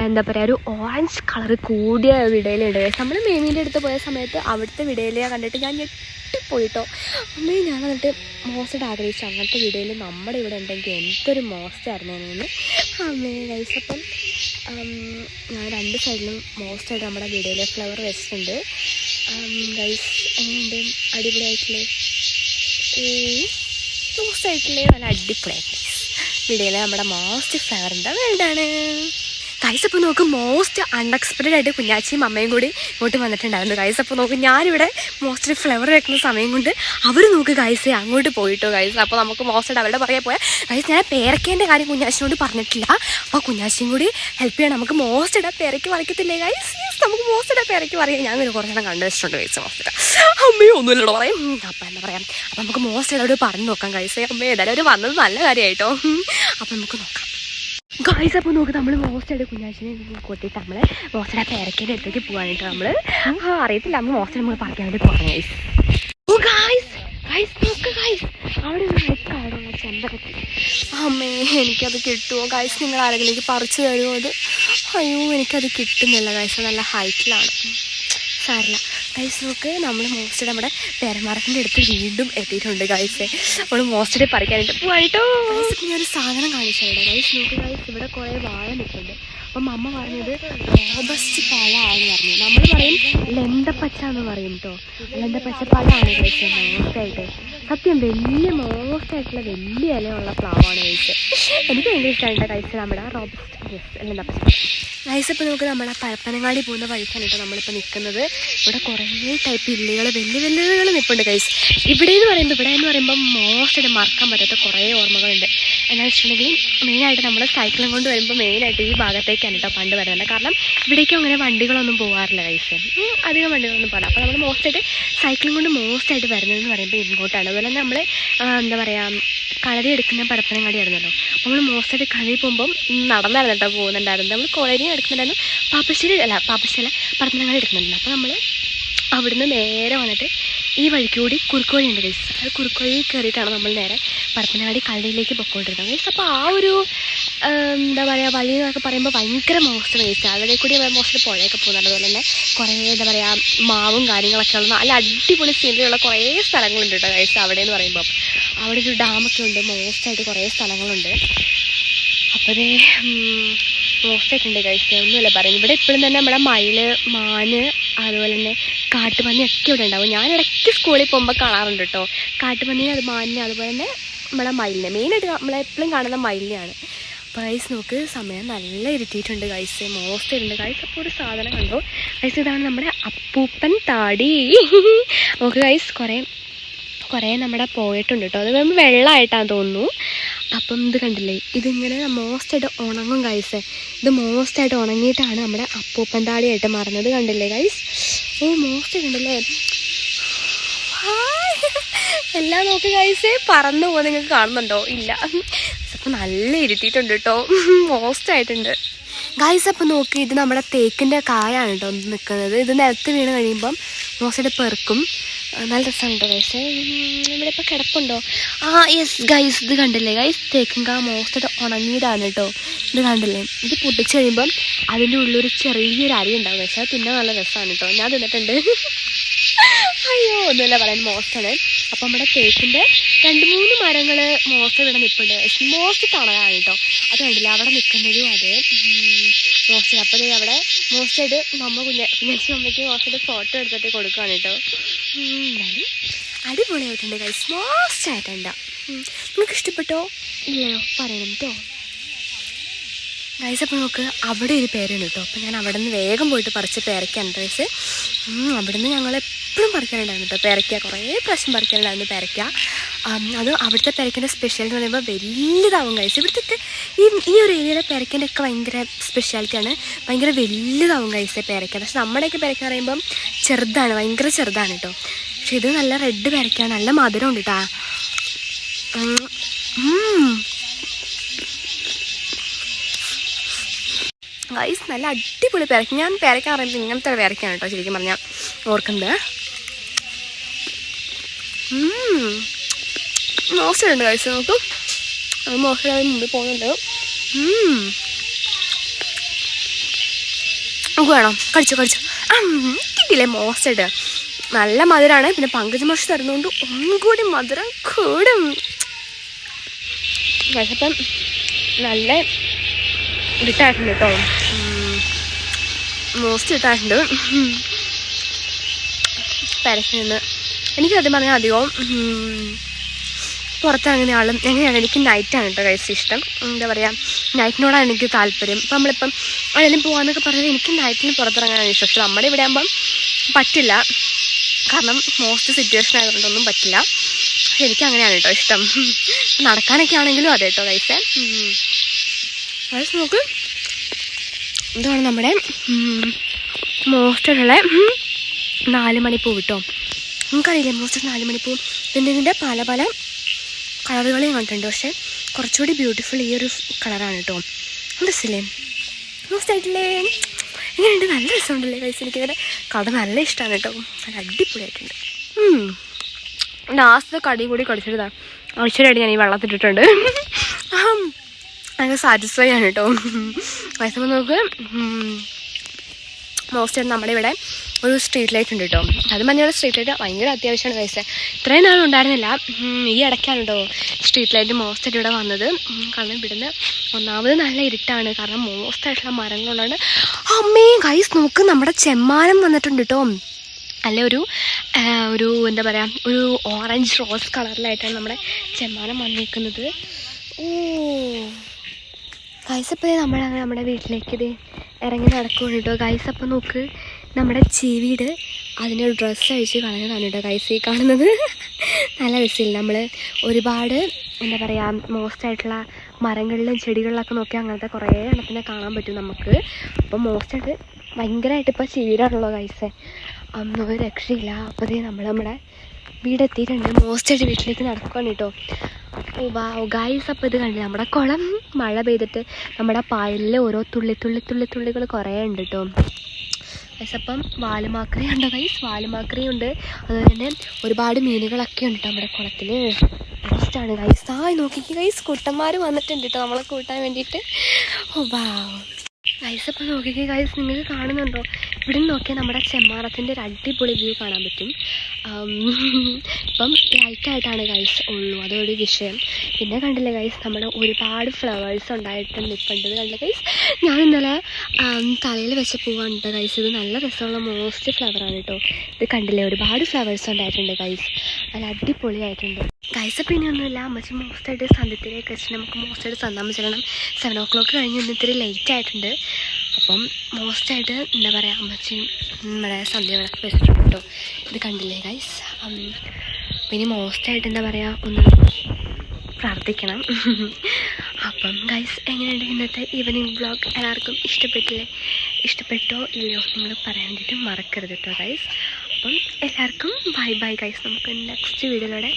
എന്താ പറയുക ഒരു ഓറഞ്ച് കളർ കൂടിയ വിടേലിയ ഉണ്ട് ഗൈസ്. നമ്മൾ മേമീൻ്റെ അടുത്ത് പോയ സമയത്ത് അവിടുത്തെ വിടേലിയ കണ്ടിട്ട് ഞാൻ ഞെട്ടിപ്പോയിട്ടോ. അമ്മേ ഞാൻ എന്നിട്ട് മോസ്റ്റ് ആഗ്രഹിച്ചു അങ്ങനത്തെ വിടേലിയ നമ്മുടെ ഇവിടെ ഉണ്ടെങ്കിൽ എന്തൊരു മോസ്റ്റായിരുന്നു എന്ന്. അമ്മേ ഗൈസ് അപ്പം ഞാൻ രണ്ട് സൈഡിലും മോസ്റ്റായിട്ട് നമ്മുടെ വീഡിയോയിലെ ഫ്ലവർ വെച്ചിട്ടുണ്ട് ഗൈസ്. എങ്ങനെയുണ്ട്? അടിപൊളിയായിട്ടില്ലേ? മോസ്റ്റായിട്ടില്ലേ? നല്ല അടിപൊളിയായിട്ട് വീഡിയോയിലെ നമ്മുടെ മോസ്റ്റ് ഫ്ലവറിൻ്റെ വേൾഡാണ് ഗൈസ്. അപ്പോൾ നോക്ക് മോസ്റ്റ് അൺഎക്സ്പെക്റ്റഡ് ആയിട്ട് കുഞ്ഞാച്ചിയും അമ്മയും കൂടി ഇങ്ങോട്ട് വന്നിട്ടുണ്ടായിരുന്നു ഗൈസ്. അപ്പോൾ നോക്ക് ഞാനിവിടെ മോസ്റ്റ് ഫ്ലവർ വെക്കുന്ന സമയം കൊണ്ട് അവർ നോക്ക് ഗൈസ് അങ്ങോട്ട് പോയിട്ടോ ഗൈസ്. അപ്പോൾ നമുക്ക് മോസ്റ്റ് അവരുടെ പറയാൻ പോയാൽ ഗൈസ് ഞാൻ പേരക്കേൻ്റെ കാര്യം കുഞ്ഞാച്ചിനോട് പറഞ്ഞിട്ടില്ല. അപ്പോൾ കുഞ്ഞാച്ചിയും കൂടി ഹെൽപ്പ് ചെയ്യണം. നമുക്ക് മോസ്റ്റ് ഇടാൻ പേരയ്ക്ക് വരയ്ക്കത്തില്ലേ ഗൈസ്? നമുക്ക് മോസ്റ്റ് ഇടാൻ പേരയ്ക്ക് പറയാം. ഞാൻ ഒരു കുറച്ചെണ്ണം കണ്ടു വെച്ചിട്ടുണ്ട് ഗൈസ്. മോസ്റ്റ് അമ്മയോ ഒന്നുമില്ലല്ലോ പറയും. അപ്പം എന്താ പറയാം, അപ്പം നമുക്ക് മോസ്റ്റ് ഇടോട് പറഞ്ഞു നോക്കാം ഗൈസ്. അമ്മ ഏതായാലും അവർ വന്നത് നല്ല കാര്യമായിട്ടോ. അപ്പം നമുക്ക് നോക്കാം ഗൈസ്. അപ്പോൾ നോക്ക് നമ്മൾ മോസ്റ്റായിട്ട് കുഞ്ഞാച്ചിനെ കൂട്ടിയിട്ട് നമ്മൾ മോസ്റ്റയുടെ പേരക്കേൻ്റെ അടുത്തേക്ക് പോകാനായിട്ട് നമ്മൾ അറിയത്തില്ല നമ്മൾ മോസ്റ്റ് നമ്മൾ പറിക്കാൻ വേണ്ടി പോകാം ഗൈസ്. ഓ ഗൈസ് ഗൈസ് നോക്ക് ഗൈസ് അവിടെ ഒരു റെഡ് കളറുള്ള ചെമ്പരത്തി. അമ്മേ എനിക്കത് കിട്ടുമോ ഗൈസ്? നിങ്ങൾ ആരെങ്കിലും പറിച്ചു തരുമോ അത്? അയ്യോ എനിക്കത് കിട്ടുന്നില്ല ഗൈസ്, നല്ല ഹൈറ്റിലാണ്. സാരില്ല ഗൈസ്. നോക്ക് നമ്മൾ മോസ്റ്റഡ് നമ്മുടെ പേരമരത്തിൻ്റെ അടുത്ത് വീണ്ടും എത്തിയിട്ടുണ്ട് ഗൈസ്. നമ്മൾ മോസ്റ്റഡ് പറിക്കാനായിട്ട് പോയിട്ടോ. ഗൈസ് ഞാൻ ഒരു സാധനം കാണിച്ചവിടെ ഗൈസ്. നോക്ക് ഗൈസ് ഇവിടെ കുറേ വാഴ നിൽക്കുന്നുണ്ട്. അപ്പം അമ്മ പറഞ്ഞത് റോബസ്റ്റ് പഴമാണെന്ന് പറഞ്ഞു. നമ്മൾ പറയും ലെന്തപ്പച്ച എന്ന് പറയും കേട്ടോ. ലെന്തപ്പച്ച പഴമാണ് ഗൈസ് മോസ്റ്റായിട്ട്. സത്യം വലിയ മോസ്റ്റായിട്ടുള്ള വലിയ ഇലയുള്ള പ്ലാവാണ് ഗൈസ്. എനിക്ക് ഭയങ്കര ഇഷ്ടമായിട്ട് ഗൈസ് നമ്മുടെ റോബസ്റ്റ് ലെന്തപ്പച്ച ഗൈസ്. ഇപ്പോൾ നമുക്ക് നമ്മുടെ പരപ്പനങ്ങാടി പോകുന്ന വഴിക്കാണ് കേട്ടോ നമ്മളിപ്പോൾ നിൽക്കുന്നത്. ഇവിടെ കുറേ ടൈപ്പ് ഇല്ലുകൾ വലിയ വലിയ നിൽപ്പുണ്ട് ഗൈസ്. ഇവിടെ എന്ന് പറയുമ്പോൾ മോസ്റ്റായിട്ട് മറക്കാൻ പറ്റാത്ത കുറേ ഓർമ്മകളുണ്ട്. എന്താണെന്ന് വെച്ചിട്ടുണ്ടെങ്കിൽ മെയിനായിട്ട് നമ്മൾ സൈക്കിളും കൊണ്ട് വരുമ്പോൾ മെയിനായിട്ട് ഈ ഭാഗത്തേക്കാണ് കേട്ടോ പണ്ട് വരുന്നത്. കാരണം ഇവിടേക്കും അങ്ങനെ വണ്ടികളൊന്നും പോകാറില്ല ഗൈസ്, അധികം വണ്ടികളൊന്നും പോകാറില്ല. അപ്പോൾ നമ്മൾ മോസ്റ്റായിട്ട് സൈക്കിളും കൊണ്ട് മോസ്റ്റായിട്ട് വരുന്നതെന്ന് പറയുമ്പോൾ ഇങ്ങോട്ടാണ്. അതുപോലെ തന്നെ നമ്മൾ എന്താ പറയുക കളരി എടുക്കുന്ന പരപ്പനങ്ങാടി ആയിരുന്നല്ലോ. അപ്പോൾ നമ്മൾ മോസ്റ്റായിട്ട് കളരി പോകുമ്പം നടന്നായിരുന്നു കേട്ടോ പോകുന്നുണ്ടായിരുന്നു. നമ്മൾ കോളേജിൽ എടുക്കുന്നുണ്ടായിരുന്നു. പാപ്പശ്ശേരി പരപ്പനങ്ങാടി എടുക്കുന്നുണ്ടായിരുന്നു. അപ്പോൾ നമ്മൾ അവിടുന്ന് നേരെ വന്നിട്ട് ഈ വഴിക്ക് കൂടി കുറുക്ക് വഴി ഉണ്ട് ഗൈസ്. അത് കുറുക്ക് വഴി കയറിയിട്ടാണ് നമ്മൾ നേരെ പരപ്പനങ്ങാടി കളരിയിലേക്ക് പൊയ്ക്കൊണ്ടിരുന്നത് ഗൈസ്. അപ്പോൾ ആ ഒരു എന്താ പറയുക വഴി എന്നൊക്കെ പറയുമ്പോൾ ഭയങ്കര മോശം ഗൈസ്. അവിടെ കൂടി മോശം പുഴയൊക്കെ പോകുന്നുണ്ട്. അതുപോലെ തന്നെ കുറേ എന്താ പറയുക മാവും കാര്യങ്ങളൊക്കെ ഉള്ള നല്ല അടിപൊളി സീനറിയുള്ള കുറേ സ്ഥലങ്ങളുണ്ട് കേട്ടോ ഗൈസ്. അവിടെ എന്ന് പറയുമ്പോൾ അവിടെ ഒരു ഡാമൊക്കെ ഉണ്ട്. മോസ്റ്റായിട്ട് കുറേ സ്ഥലങ്ങളുണ്ട്. അപ്പോൾ അതേ മോശമായിട്ടുണ്ട് ഗൈസ്. ഒന്നുമില്ല പറയും. ഇവിടെ ഇപ്പോഴും തന്നെ നമ്മുടെ മയില് മാന് അതുപോലെ തന്നെ കാട്ടുപന്നിയൊക്കെ ഇവിടെ ഉണ്ടാവും. ഞാൻ ഇടയ്ക്ക് സ്കൂളിൽ പോകുമ്പോൾ കാണാറുണ്ട് കേട്ടോ കാട്ടുപന്നിനെ, അത് മാനിനെ, അതുപോലെ തന്നെ നമ്മുടെ മയിലിനെ. മെയിനായിട്ട് നമ്മളെപ്പോഴും കാണുന്ന മയിലിനെയാണ്. അപ്പോൾ ഗൈസ് നോക്ക് സമയം നല്ല ഇരുട്ടിയിട്ടുണ്ട് ഗൈസ്, മോസ്റ്റ് ഉണ്ട് ഗൈസ്. അപ്പോൾ ഒരു സാധനം കണ്ടോ ഗൈസ്, ഇതാണ് നമ്മുടെ അപ്പൂപ്പൻ താടി. നമുക്ക് ഗൈസ് കുറേ നമ്മുടെ പോയിട്ടുണ്ട് കേട്ടോ. അത് വരുമ്പോൾ വെള്ളമായിട്ടാണ് തോന്നുന്നു. അപ്പം ഇത് കണ്ടില്ലേ, ഇതിങ്ങനെ മോസ്റ്റായിട്ട് ഉണങ്ങും ഗൈസ്. ഇത് മോസ്റ്റായിട്ട് ഉണങ്ങിയിട്ടാണ് നമ്മുടെ അപ്പൂപ്പൻ താടിയായിട്ട് മാറുന്നത്. കണ്ടില്ലേ ഗൈസ്? ഓ മോസ്റ്റ് കണ്ടില്ലേ? എല്ലാം നോക്കി ഗൈസ് പറന്നു പോകുന്നത് നിങ്ങൾക്ക് കാണുന്നുണ്ടോ? ഇല്ല. അപ്പം നല്ല ഇരുത്തിയിട്ടുണ്ട് കേട്ടോ, മോസ്റ്റായിട്ടുണ്ട് ഗൈസ്. അപ്പം നോക്കി ഇത് നമ്മുടെ തേക്കിൻ്റെ കായാണ് കേട്ടോ നിൽക്കുന്നത്. ഇത് നിലത്ത് വീണ് കഴിയുമ്പം മോസ്റ്റായിട്ട് പെറുക്കും. നല്ല രസമുണ്ട് ഗൈസ്. ഇവിടെ ഇപ്പോൾ കിടപ്പുണ്ടോ? യെസ് ഗൈസ്, ഇത് കണ്ടില്ലേ ഗൈസ്? തേക്കിൻകാ മോസ്റ്റായിട്ട് ഉണങ്ങിയതാണ് കേട്ടോ. ഇത് കണ്ടില്ലേ? ഇത് പൊട്ടിച്ച് കഴിയുമ്പം അതിൻ്റെ ഉള്ളൊരു ചെറിയൊരു അരി ഉണ്ടാവും ഗൈസ്. അത് തിന്നാൻ നല്ല രസമാണ് കേട്ടോ. ഞാൻ തിന്നിട്ടുണ്ട്. അയ്യോ ഒന്നുമില്ല പറയാൻ, മോസ്റ്റാണ്. അപ്പം നമ്മുടെ തേക്കിൻ്റെ 2-3 മരങ്ങൾ മോസ്റ്റ് ഇവിടെ നിൽപ്പുണ്ട്. മോസ്റ്റ് തണലാണ് കേട്ടോ. അത് കണ്ടില്ല അവിടെ നിൽക്കുന്നതും അത് മോസ്റ്റ്. അപ്പോൾ അവിടെ മോസ്റ്റായിട്ട് കുഞ്ഞാച്ചി അമ്മയ്ക്ക് മോസ്റ്റായിട്ട് ഫോട്ടോ എടുത്തിട്ട് കൊടുക്കുകയാണ് കേട്ടോ. എന്തായാലും അടിപൊളിയായിട്ടുണ്ട് ഗൈസ്, മോസ്റ്റായിട്ടുണ്ട്. നിങ്ങൾക്ക് ഇഷ്ടപ്പെട്ടോ ഇല്ലയോ പറയണം കേട്ടോ ഗൈസ്. അപ്പോൾ നമുക്ക് അവിടെ ഒരു പേരാണ് കേട്ടോ. അപ്പോൾ ഞാൻ അവിടെ നിന്ന് വേഗം പോയിട്ട് പറിച്ച് പേരയ്ക്കാണ് ഗൈസ്. അവിടെ നിന്ന് ഞങ്ങൾ എപ്പോഴും പറിക്കാനുണ്ടായിരുന്നു കേട്ടോ പേരയ്ക്ക. കുറേ പ്രാവശ്യം പറിക്കാനുണ്ടായിരുന്നു പേരയ്ക്ക. അത് അവിടുത്തെ പേരയ്ക്കൻ്റെ സ്പെഷ്യാലിറ്റി എന്ന് പറയുമ്പോൾ വലിയതാവും ഗൈസ്. ഇവിടുത്തെ ഈ ഒരു ഏരിയയിലെ പേരയ്ക്കൻ്റെ ഒക്കെ ഭയങ്കര സ്പെഷ്യാലിറ്റിയാണ്. ഭയങ്കര വലിയതാവും ഗൈസ് പേരയ്ക്ക. പക്ഷെ നമ്മുടെയൊക്കെ പേരയ്ക്ക പറയുമ്പം ചെറുതാണ്, ഭയങ്കര ചെറുതാണ് കേട്ടോ. പക്ഷെ ഇത് നല്ല റെഡ് പേരയ്ക്ക, നല്ല മധുരം ഉണ്ട് കേട്ടോ. ഗൈസ് നല്ല അടിപൊളി പേരയ്ക്ക. ഞാൻ പേരയ്ക്കാൻ പറയുമ്പോൾ ഇങ്ങനത്തെ പേരയ്ക്കാണ് കേട്ടോ ശരിക്കും പറഞ്ഞാൽ ഓർക്കുന്നത്. മോശമുണ്ട് ഗൈസ്. നോക്കും മോശമായി മുമ്പിൽ പോകുന്നുണ്ട്. നമുക്ക് വേണം കടിച്ചോ കിട്ടിയില്ലേ മോശമായിട്ട്. നല്ല മധുരമാണ്. പിന്നെ പങ്കജ മാഷ് തരുന്നതുകൊണ്ട് ഒന്നും കൂടി മധുരം കൂടും. അപ്പം നല്ല ഇട്ടായിട്ടുണ്ട് കേട്ടോ. മോസ്റ്റ് ഇട്ടായിട്ടുണ്ട് പരസ്യം. എനിക്ക് സത്യം പറഞ്ഞാൽ അധികവും പുറത്തിറങ്ങുന്ന ആളും എങ്ങനെയാണ്, എനിക്ക് നൈറ്റാണ് കേട്ടോ ഗൈസ് ഇഷ്ടം. എന്താ പറയുക, നൈറ്റിനോടാണ് എനിക്ക് താല്പര്യം. ഇപ്പം നമ്മളിപ്പം അതിലും പോകാമെന്നൊക്കെ പറയുന്നത് എനിക്ക് നൈറ്റിന് പുറത്തിറങ്ങാനാണ് ഇഷ്ടം. പക്ഷെ നമ്മുടെ ഇവിടെ ആകുമ്പം പറ്റില്ല, കാരണം മോസ്റ്റ് സിറ്റുവേഷൻ ആയതുകൊണ്ടൊന്നും പറ്റില്ല. പക്ഷെ എനിക്ക് അങ്ങനെയാണ് കേട്ടോ ഇഷ്ടം. നടക്കാനൊക്കെ ആണെങ്കിലും അതെ കേട്ടോ ഗൈസ്. ഗൈസ് നോക്ക്, ഇതാണ് നമ്മുടെ മോസ്റ്റുള്ള 4 മണിപ്പൂ കേട്ടോ. നമുക്കറിയില്ലേ മോസ്റ്റ് 4 മണിപ്പൂ. ഇതിൻ്റെ പല പല കളറുകളെയും കണ്ടിട്ടുണ്ട്. പക്ഷേ കുറച്ചുകൂടി ബ്യൂട്ടിഫുൾ ഈ ഒരു കളറാണ് കേട്ടോ. രസമില്ലേ, മോസ്റ്റായിട്ടില്ലേ? എങ്ങനെയുണ്ട്? നല്ല രസമുണ്ടല്ലേ ഗൈസ്. എനിക്കിതിൻ്റെ കട നല്ല ഇഷ്ടമാണ് കേട്ടോ. നല്ല അടിപൊളിയായിട്ടുണ്ട്. ലാസ്റ്റ് കടിയും കൂടി കടിച്ചിട്ട് ഐശ്വര്യമായിട്ട് ഞാൻ ഈ വെള്ളത്തിട്ടിട്ടുണ്ട്. ഭയങ്കര സാറ്റിസ്ഫൈ ആണ് കേട്ടോ ഗൈസ്. അപ്പോൾ നമുക്ക് മോസ്റ്റ് നമ്മുടെ ഇവിടെ ഒരു സ്ട്രീറ്റ് ലൈറ്റ് ഉണ്ട് കേട്ടോ. അത് മഞ്ഞുള്ള സ്ട്രീറ്റ് ലൈറ്റ് ഭയങ്കര അത്യാവശ്യമാണ് ഗൈസ്. ഇത്രയും നാളും ഉണ്ടായിരുന്നില്ല, ഈ ഇടയ്ക്കാണ് കേട്ടോ സ്ട്രീറ്റ് ലൈറ്റ് മോസ്റ്റായിട്ട് ഇവിടെ വന്നത്. കാരണം ഇവിടുന്ന് ഒന്നാമത് നല്ല ഇരുട്ടാണ്, കാരണം മോസ്റ്റായിട്ടുള്ള മരങ്ങളുണ്ട്. അമ്മേ ഗൈസ് നോക്ക്, നമ്മുടെ ചെമ്മാനം വന്നിട്ടുണ്ട് കേട്ടോ. അല്ല ഒരു എന്താ പറയുക, ഒരു ഓറഞ്ച് റോസ് കളറിലായിട്ടാണ് നമ്മുടെ ചെമ്മാനം വന്നിരിക്കുന്നത്. ഓ ഗൈസ്, ഇപ്പോൾ നമ്മുടെ വീട്ടിലേക്ക് ഇത് ഇറങ്ങി നടക്കുകയാണ് കേട്ടോ ഗൈസ്. അപ്പോൾ നോക്ക്, നമ്മുടെ ചെവിയുടെ അതിനൊരു ഡ്രസ്സ് അഴിച്ച് കളഞ്ഞതാണ് കേട്ടോ ഗൈസ് ഈ കാണുന്നത്. നല്ല രസമില്ല. നമ്മൾ ഒരുപാട് എന്താ പറയുക മോസ്റ്റായിട്ടുള്ള മരങ്ങളിലും ചെടികളിലൊക്കെ നോക്കിയാൽ അങ്ങനത്തെ കുറേ എണ്ണത്തിനെ കാണാൻ പറ്റും നമുക്ക്. അപ്പോൾ മോസ്റ്റായിട്ട് ഭയങ്കരമായിട്ട് ഇപ്പോൾ ചെവിയിലാണല്ലോ ഗൈസ്, അന്നും ഒരു രക്ഷയില്ല. അപ്പോൾ ഇത് നമ്മുടെ വീടെത്തിയിട്ടുണ്ട്. മോസ്റ്റായിട്ട് വീട്ടിലേക്ക് നടക്കുകയാണ് കേട്ടോ. ഓ വാ ഗൈസ്, അപ്പോൾ ഇത് കണ്ടില്ല, നമ്മുടെ കുളം മഴ പെയ്തിട്ട് നമ്മുടെ പായലിൽ ഓരോ തുള്ളികൾ കുറേ ഉണ്ട് കേട്ടോ ഗൈസ്. അപ്പം വാലുമാക്രി ഉണ്ടോ ഗൈസ്? വാലുമാക്രി ഉണ്ട്. അതുപോലെ തന്നെ ഒരുപാട് മീനുകളൊക്കെ ഉണ്ട് നമ്മുടെ കുളത്തിൽ. ബെസ്റ്റാണ് ഗൈസ്. നോക്കിക്ക് ഗൈസ്, കുട്ടന്മാർ വന്നിട്ടുണ്ട് കേട്ടോ നമ്മളെ കൂട്ടാൻ വേണ്ടിയിട്ട്. ഓ വാ ഗൈസ്, അപ്പോൾ നോക്കിക്കേ ഗൈസ്, നിങ്ങൾക്ക് കാണുന്നുണ്ടോ? ഇവിടെ നിന്ന് നോക്കിയാൽ നമ്മുടെ ചെമ്മാറത്തിൻ്റെ ഒരു അടിപൊളി വ്യൂ കാണാൻ പറ്റും. ഇപ്പം ലൈറ്റായിട്ടാണ് ഗൈസ് ഉള്ളൂ, അതൊരു വിഷയം. പിന്നെ കണ്ടില്ലേ ഗൈസ്, നമ്മുടെ ഒരുപാട് ഫ്ലവേഴ്സ് ഉണ്ടായിട്ട് നിൽപ്പുണ്ട്. കണ്ടില്ല ഗൈസ്, ഞാൻ ഇന്നലെ തലയിൽ വെച്ച പൂവാണ് കേട്ടോ ഗൈസ്. ഇത് നല്ല രസമുള്ള മോസ്റ്റ് ഫ്ലവറാണ് കേട്ടോ. ഇത് കണ്ടില്ലേ, ഒരുപാട് ഫ്ലവേഴ്സ് ഉണ്ടായിട്ടുണ്ട് ഗൈസ്, നല്ല അടിപൊളിയായിട്ടുണ്ട് ഗൈസ്. അപ്പോൾ ഇനിയൊന്നുമില്ല, അമ്മച്ചി മോസ്റ്റായിട്ട് സന്ധ്യത്തിലേക്ക് വെച്ചിട്ട് നമുക്ക് മോസ്റ്റായിട്ട് സന്താമ ചെല്ലണം. 7 o'clock കഴിഞ്ഞ് ഇന്നിത്തിരി ലേറ്റ് ആയിട്ടുണ്ട്. അപ്പം മോസ്റ്റായിട്ട് എന്താ പറയുക, അമ്മച്ചി നമ്മുടെ സന്ധ്യ വിളക്ക് വെച്ചിട്ടുണ്ട് കേട്ടോ. ഇത് കണ്ടില്ലേ ഗൈസ്. പിന്നെ മോസ്റ്റായിട്ട് എന്താ പറയുക, ഒന്ന് പ്രാർത്ഥിക്കണം. അപ്പം ഗൈസ്, എങ്ങനെയുണ്ട് ഇന്നത്തെ ഈവനിങ് വ്ളോഗ്? എല്ലാവർക്കും ഇഷ്ടപ്പെട്ടോ ഇല്ലയോ നിങ്ങൾ പറയാൻ വേണ്ടിയിട്ട് മറക്കരുത് കേട്ടോ ഗൈസ്. അപ്പം എല്ലാവർക്കും ബൈ ഗൈസ്. നമുക്ക് നെക്സ്റ്റ് വീഡിയോയിലൂടെ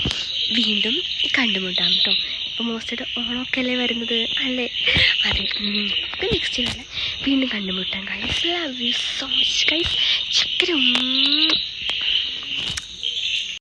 വീണ്ടും കണ്ടുമുട്ടാം കേട്ടോ. ഇപ്പോൾ മോസ്റ്റായിട്ട് ഓണമൊക്കെ അല്ലേ വരുന്നത് അല്ലേ? അതെ, ഇപ്പം നെക്സ്റ്റ് വീഡിയോയിൽ വീണ്ടും കണ്ടുമുട്ടാം guys. Love you so much guys. ചക്കരം.